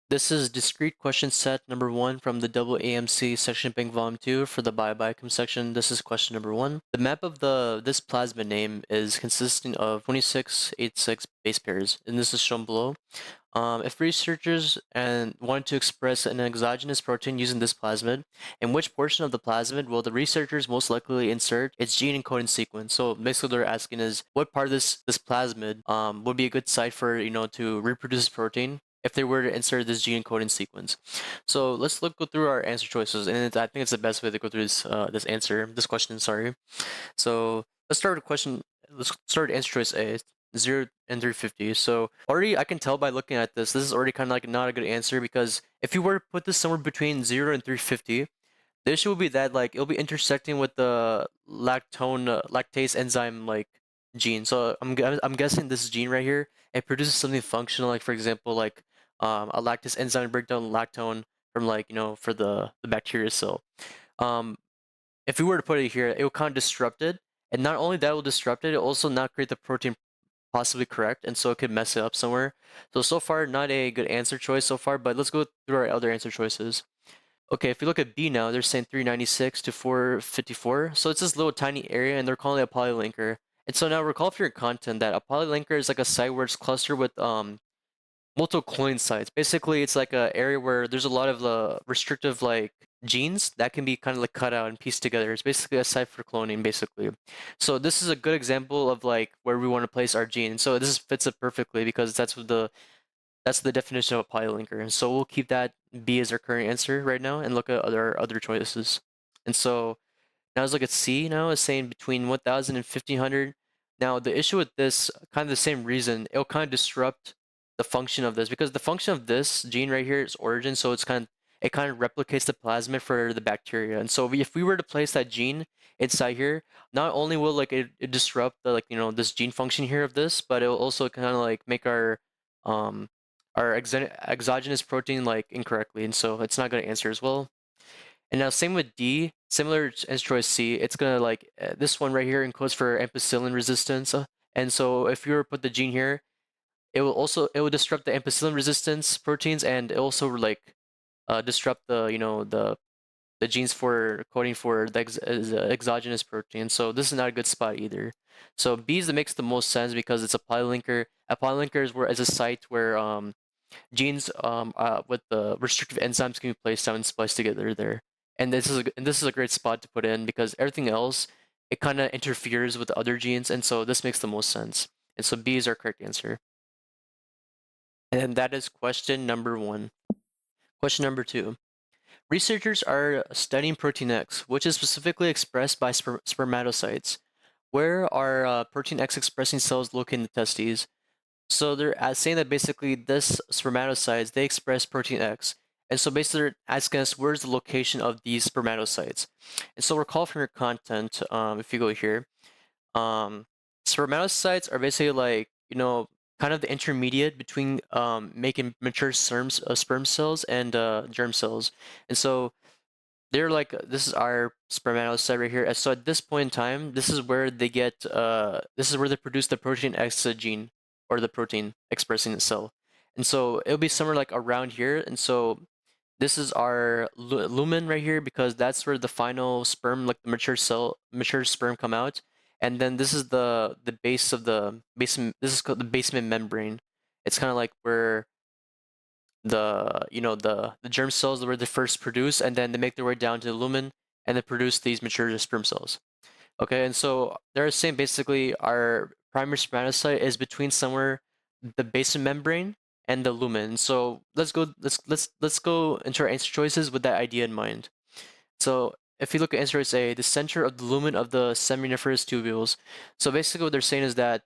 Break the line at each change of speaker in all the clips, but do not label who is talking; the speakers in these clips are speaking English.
This is discrete question set number 1 from the AAMC section bank volume 2 for the biochem section. This is question number 1. The map of this plasmid name is consisting of 2686 base pairs, and this is shown below. If researchers wanted to express an exogenous protein using this plasmid, in which portion of the plasmid will the researchers most likely insert its gene encoding sequence? So basically, they're asking is what part of this plasmid would be a good site for to reproduce this protein if they were to insert this gene encoding sequence. So let's go through our answer choices, and I think it's the best way to go through this question. Sorry. So let's start with question. Let's start with answer choice A. 0 and 350. So already I can tell by looking at this is already kind of like not a good answer, because if you were to put this somewhere between 0 and 350, the issue will be that like it'll be intersecting with the lactase enzyme like gene. So I'm guessing this gene right here, it produces something functional, like for example like a lactase enzyme breakdown lactone from like for the bacteria cell. Um, if we were to put it here, it will kind of disrupt it, and not only that will disrupt it, it will also not create the protein possibly correct, and so it could mess it up somewhere. So far, not a good answer choice so far, but let's go through our other answer choices. Okay, if you look at B now, they're saying 396 to 454. So it's this little tiny area, and they're calling it a polylinker. And so now recall for your content that a polylinker is like a site where it's clustered with multiple cloning sites. Basically, it's like a area where there's a lot of restrictive like genes that can be kind of like cut out and pieced together. It's basically a site for cloning, basically. So this is a good example of like where we want to place our gene. And so this fits it perfectly, because that's the definition of a polylinker. And so we'll keep that B as our current answer right now and look at other choices. And so now let's look at C now. It's saying between 1000 and 1500. Now the issue with this, kind of the same reason, it'll kind of disrupt the function of this, because the function of this gene right here is origin, so it kind of replicates the plasmid for the bacteria. And so if we were to place that gene inside here, not only will like it disrupt the this gene function here of this, but it will also kind of like make um our exogenous protein like incorrectly, and so it's not going to answer as well. And now same with D, similar as choice C, it's gonna like this one right here encodes for ampicillin resistance, and so if you were to put the gene here, it will disrupt the ampicillin resistance proteins, and it also like disrupt the the genes for coding for the exogenous protein. So this is not a good spot either. So B is that makes the most sense because it's a polylinker. A polylinker is a site where genes with the restrictive enzymes can be placed down and spliced together there. And this is a great spot to put in, because everything else, it kind of interferes with the other genes, and so this makes the most sense. And so B is our correct answer. And that is question number 1. Question number 2. Researchers are studying protein X, which is specifically expressed by spermatocytes. Where are protein X expressing cells located in the testes? So they're saying that basically this spermatocytes, they express protein X. And so basically they're asking us where's the location of these spermatocytes. And so recall from your content, if you go here, um, spermatocytes are basically like, kind of the intermediate between making mature sperm cells and germ cells. And so they're like, this is our spermatocyte right here. And so at this point in time, this is where they produce the protein X gene, or the protein expressing the cell. And so it'll be somewhere like around here. And so this is our lumen right here, because that's where the final sperm, like the mature sperm come out. And then this is the base of the basement. This is called the basement membrane. It's kind of like where the germ cells were the first produced, and then they make their way down to the lumen, and they produce these mature sperm cells. Okay, and so they're saying basically our primary spermatocyte is between somewhere the basement membrane and the lumen. So let's go into our answer choices with that idea in mind. So if you look at answer choice A, the center of the lumen of the seminiferous tubules. So basically what they're saying is that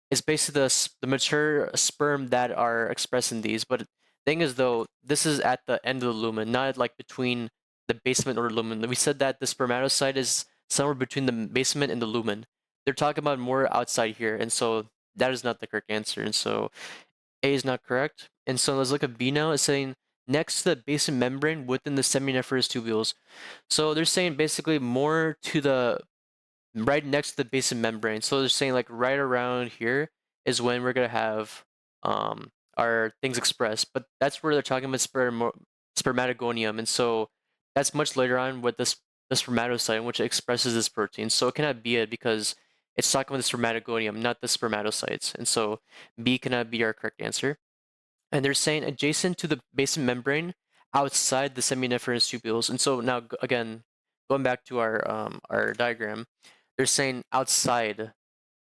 it's basically the mature sperm that are expressing these. But the thing is though, this is at the end of the lumen, not like between the basement or lumen. We said that the spermatocyte is somewhere between the basement and the lumen. They're talking about more outside here, and so that is not the correct answer. And so A is not correct. And so let's look at B now. It's saying next to the basement membrane within the seminiferous tubules. So they're saying basically more to the right next to the basement membrane. So they're saying like right around here is when we're gonna have are things expressed, but that's where they're talking about spermatogonium, and so that's much later on with the spermatocyte, which expresses this protein. So it cannot be it because it's talking about the spermatogonium, not the spermatocytes, and so B cannot be our correct answer. And they're saying adjacent to the basement membrane, outside the seminiferous tubules. And so now again, going back to our diagram, they're saying outside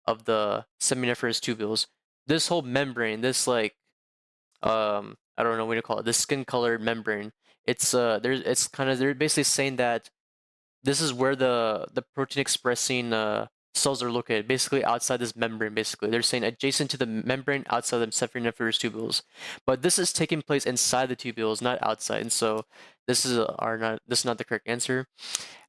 of the seminiferous tubules. This whole membrane, this like I don't know what to call it, this skin colored membrane. It's kind of they're basically saying that this is where the protein expressing cells are located, basically outside this membrane. Basically, they're saying adjacent to the membrane, outside the seminiferous tubules, but this is taking place inside the tubules, not outside. And so this is not the correct answer.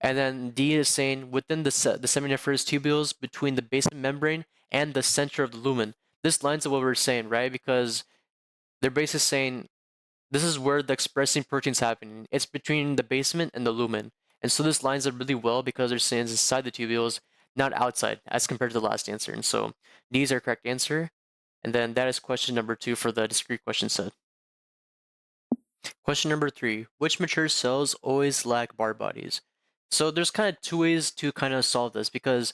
And then D is saying within the seminiferous tubules between the basement membrane and the center of the lumen. This lines up what we're saying, right? Because they're basically saying this is where the expressing protein's happening. It's between the basement and the lumen. And so this lines up really well because they're saying it's inside the tubules, not outside, as compared to the last answer. And so D is our correct answer. And then that is question number 2 for the discrete question set. Question number 3. Which mature cells always lack bar bodies? So there's kind of two ways to kind of solve this because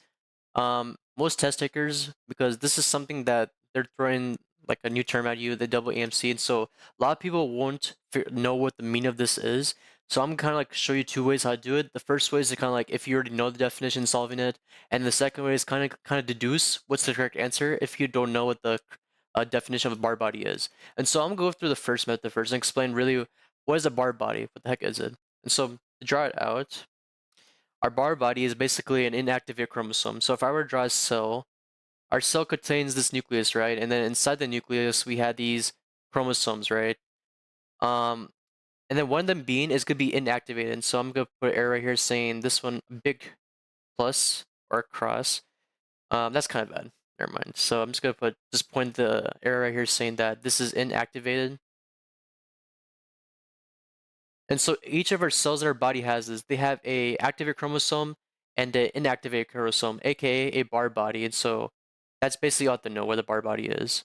most test takers, because this is something that they're throwing like a new term at you, the double AMC, and so a lot of people won't know what the meaning of this is. So I'm kind of like show you two ways how to do it. The first way is to kind of like if you already know the definition, solving it, and the second way is kind of deduce what's the correct answer if you don't know what the definition of a bar body is. And so I'm gonna go through the first method first and explain really what is a bar body, what the heck is it? And so to draw it out, our bar body is basically an inactivated chromosome. So if I were to draw a cell, our cell contains this nucleus, right? And then inside the nucleus, we had these chromosomes, right? Um, and then one of them being is gonna be inactivated. So I'm gonna put an arrow right here saying this one big plus or cross. That's kind of bad. Never mind. So I'm just gonna just point the arrow right here saying that this is inactivated. And so each of our cells in our body has this. They have a activated chromosome and an inactivated chromosome, aka a bar body. And so that's basically all to know where the bar body is.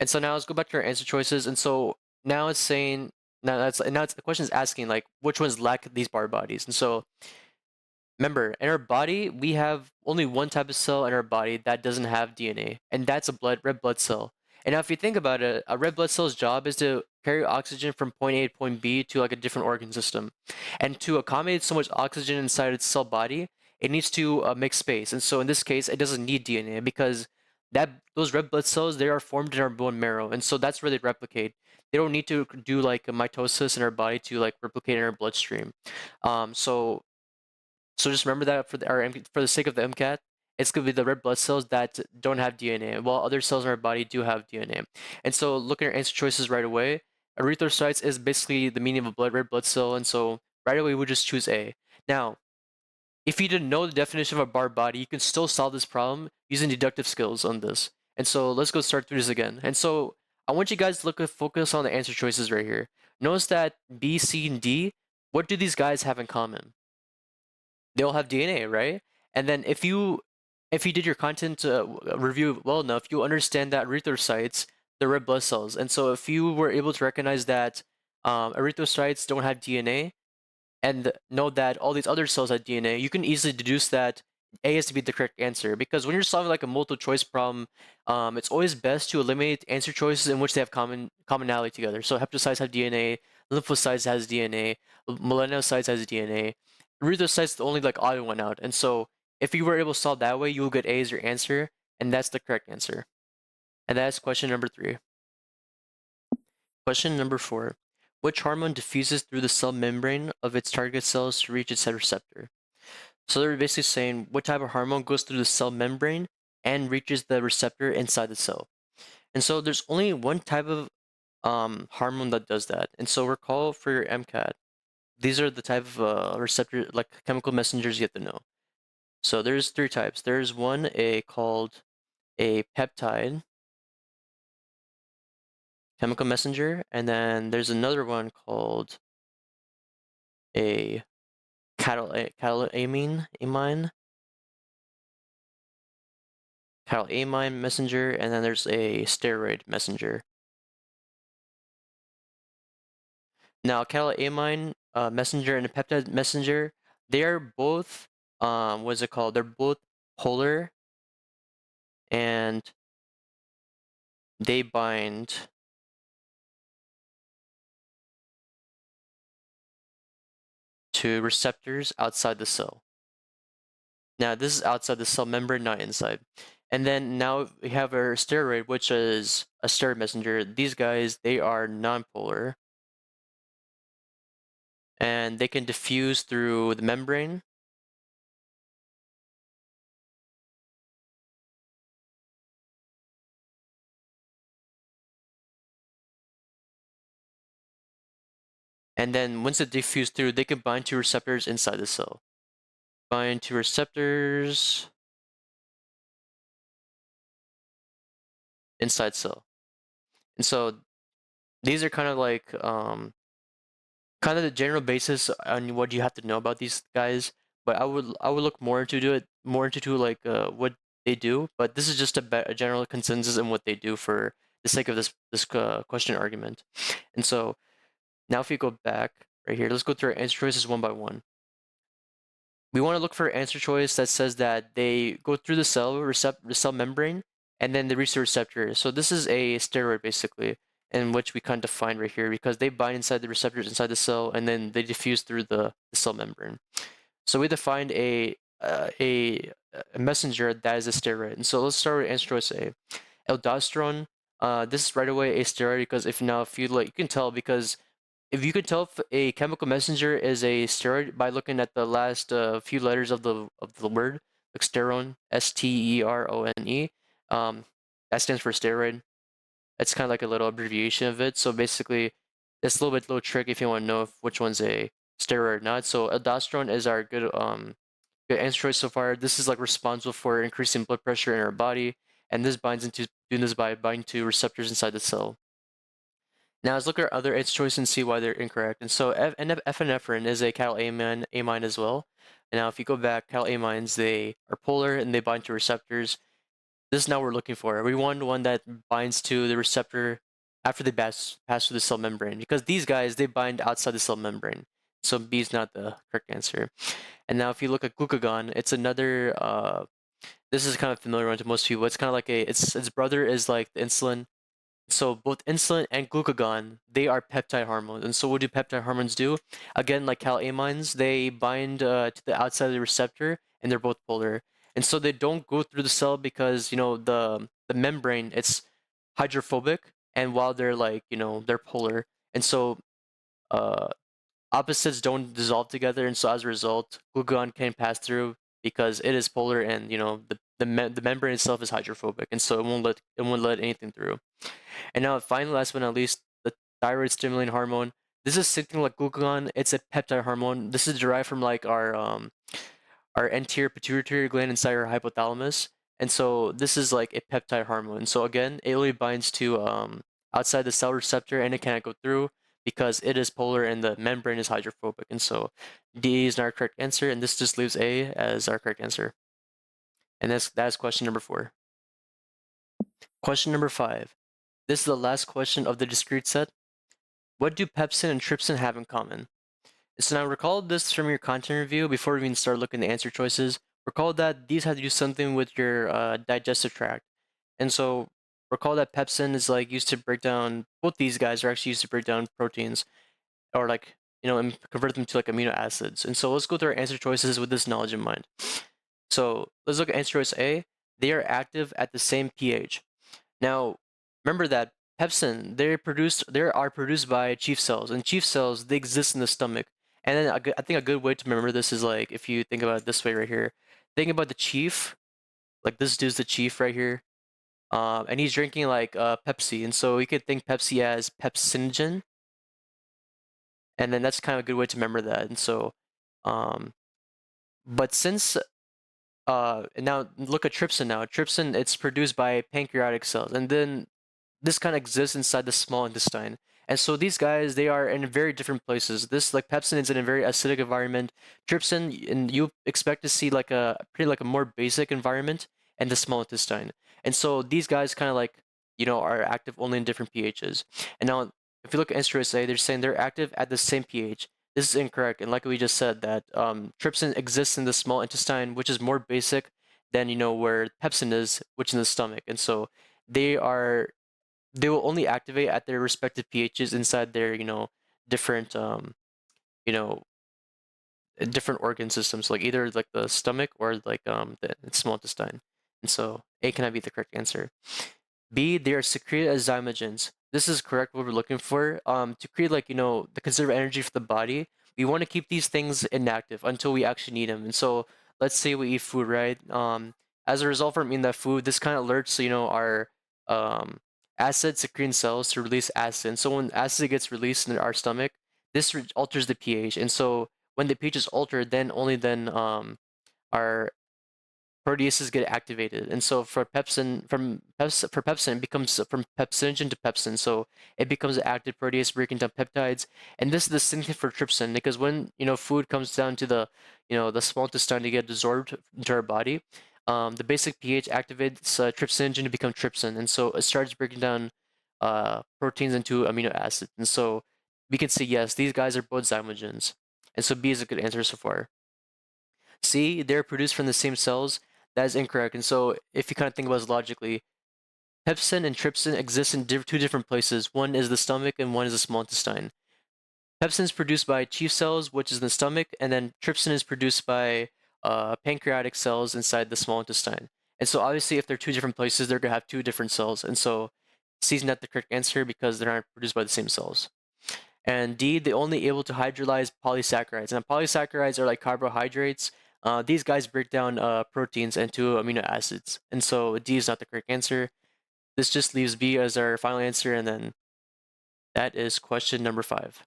And so now let's go back to our answer choices. And so now it's saying now it's the question is asking like which ones lack these bar bodies. And so remember, in our body, we have only one type of cell in our body that doesn't have DNA, and that's a red blood cell. And now if you think about it, a red blood cell's job is to carry oxygen from point A to point B to like a different organ system. And to accommodate so much oxygen inside its cell body, it needs to make space. And so in this case, it doesn't need DNA because those red blood cells, they are formed in our bone marrow. And so that's where they replicate. They don't need to do like a mitosis in our body to like replicate in our bloodstream. So just remember that for the sake of the MCAT, it's going to be the red blood cells that don't have DNA, while other cells in our body do have DNA. And so looking at answer choices right away, erythrocytes is basically the meaning of a red blood cell, and so right away we just choose A. Now, if you didn't know the definition of a bar body, you can still solve this problem using deductive skills on this. And so let's go start through this again. And so I want you guys to focus on the answer choices right here. Notice that B, C, and D, what do these guys have in common? They all have DNA, right? And then if you did your content review well enough, you'll understand that erythrocytes, they're red blood cells. And so if you were able to recognize that erythrocytes don't have DNA and know that all these other cells have DNA, you can easily deduce that A has to be the correct answer. Because when you're solving like a multiple choice problem, it's always best to eliminate answer choices in which they have commonality together. So hepatocytes have DNA, lymphocytes has DNA, melanocytes has DNA. Erythrocytes the only like odd one out. And so if you were able to solve that way, you will get A as your answer, and that's the correct answer. And that's question number 3. Question number 4. Which hormone diffuses through the cell membrane of its target cells to reach its receptor? So they're basically saying what type of hormone goes through the cell membrane and reaches the receptor inside the cell. And so there's only one type of hormone that does that. And so recall for your MCAT, these are the type of receptor, like chemical messengers you have to know. So there's 3 types. There's one called a peptide chemical messenger, and then there's another one called a catalamine messenger, and then there's a steroid messenger. Now, catecholamine messenger and a peptide messenger, they are both what is it called? They're both polar, and they bind to receptors outside the cell. Now, this is outside the cell membrane, not inside. And then now we have our steroid, which is a steroid messenger. These guys, they are nonpolar, and they can diffuse through the membrane. And then once it diffuse through, they can bind to receptors inside the cell. Bind to receptors inside cell. And so these are kind of like kind of the general basis on what you have to know about these guys. But I would look more into it, more into like what they do. But this is just a general consensus in what they do for the sake of this question argument. And so now if you go back right here, let's go through our answer choices one by one. We want to look for an answer choice that says that they go through the cell membrane, and then they reach the receptor. So this is a steroid basically, in which we kind of define right here because they bind inside the receptors inside the cell, and then they diffuse through the cell membrane. So we defined a messenger that is a steroid. And so let's start with answer choice A. Aldosterone. This is right away a steroid because if you like, you can tell because if you could tell if a chemical messenger is a steroid by looking at the last few letters of the word, like sterone, Sterone, that stands for steroid. It's kind of like a little abbreviation of it. So basically, it's a little trick if you want to know if which one's a steroid or not. So aldosterone is our good answer choice so far. This is like responsible for increasing blood pressure in our body, and this binds into doing this by binding to receptors inside the cell. Now let's look at our other answer choices and see why they're incorrect. And so epinephrine is a catecholamine as well. And now if you go back, catecholamines, they are polar and they bind to receptors. This is now what we're looking for. We want one that binds to the receptor after they pass through the cell membrane because these guys, they bind outside the cell membrane. So B is not the correct answer. And now if you look at glucagon, it's another, this is kind of familiar one to most people. It's kind of like its brother is like the insulin. So both insulin and glucagon, they are peptide hormones. And so what do peptide hormones do? Again, like catecholamines, they bind to the outside of the receptor, and they're both polar. And so they don't go through the cell because the membrane, it's hydrophobic, and while they're like they're polar, and so uh opposites don't dissolve together, and so as a result, glucagon can pass through because it is polar, and the membrane itself is hydrophobic, and so it won't let anything through. And now, finally, last but not least, the thyroid stimulating hormone. This is something like glucagon. It's a peptide hormone. This is derived from like our anterior pituitary gland inside our hypothalamus. And so this is like a peptide hormone. So again, it only binds to outside the cell receptor, and it cannot go through because it is polar and the membrane is hydrophobic. And so D is our correct answer, and this just leaves A as our correct answer. And that is question number 4. Question number 5. This is the last question of the discrete set. What do pepsin and trypsin have in common? So now recall this from your content review before we even start looking at answer choices. Recall that these have to do something with your digestive tract. And so recall that pepsin is like used to break down, both these guys are actually used to break down proteins or like, and convert them to like amino acids. And so let's go through our answer choices with this knowledge in mind. So let's look at answer choice A. They are active at the same pH. Now, remember that pepsin, they are produced by chief cells, and chief cells, they exist in the stomach. And then I think a good way to remember this is like if you think about it this way right here. Think about the chief, like this dude's the chief right here, and he's drinking like Pepsi, and so you could think Pepsi as pepsinogen, and then that's kind of a good way to remember that. And so, um, but since and now look at trypsin now. Trypsin, it's produced by pancreatic cells, and then this kind of exists inside the small intestine. And so these guys, they are in very different places. This like pepsin is in a very acidic environment. Trypsin, and you expect to see like a pretty like a more basic environment in the small intestine. And so these guys kind of like are active only in different pHs. And now if you look at answer choice A, they're saying they're active at the same pH. This is incorrect, and like we just said, that trypsin exists in the small intestine, which is more basic than where pepsin is, which is in the stomach, and so they are they will only activate at their respective pHs inside their different you know different organ systems, like either like the stomach or like the small intestine, and so A cannot be the correct answer. B, they are secreted as zymogens. This is correct what we're looking for. To create like, the conserve energy for the body, we want to keep these things inactive until we actually need them. And so let's say we eat food, right? As a result from eating that food, this kind of alerts, our um, acid secreting cells to release acid. And so when acid gets released in our stomach, this alters the pH. And so when the pH is altered, then only then our proteases get activated. And so for pepsin, for pepsin, it becomes from pepsinogen to pepsin. So it becomes an active protease breaking down peptides. And this is the same thing for trypsin, because when food comes down to the small intestine to get absorbed into our body, the basic pH activates trypsinogen to become trypsin, and so it starts breaking down proteins into amino acids. And so we can say yes, these guys are both zymogens. And so B is a good answer so far. C, they're produced from the same cells. That is incorrect. And so if you kind of think about it logically, pepsin and trypsin exist in two different places. One is the stomach and one is the small intestine. Pepsin is produced by chief cells, which is in the stomach, and then trypsin is produced by pancreatic cells inside the small intestine. And so obviously if they're two different places, they're going to have two different cells. And so C is not the correct answer because they're not produced by the same cells. And D, they're only able to hydrolyze polysaccharides. And polysaccharides are like carbohydrates. These guys break down proteins into amino acids. And so D is not the correct answer. This just leaves B as our final answer, and then that is question number 5.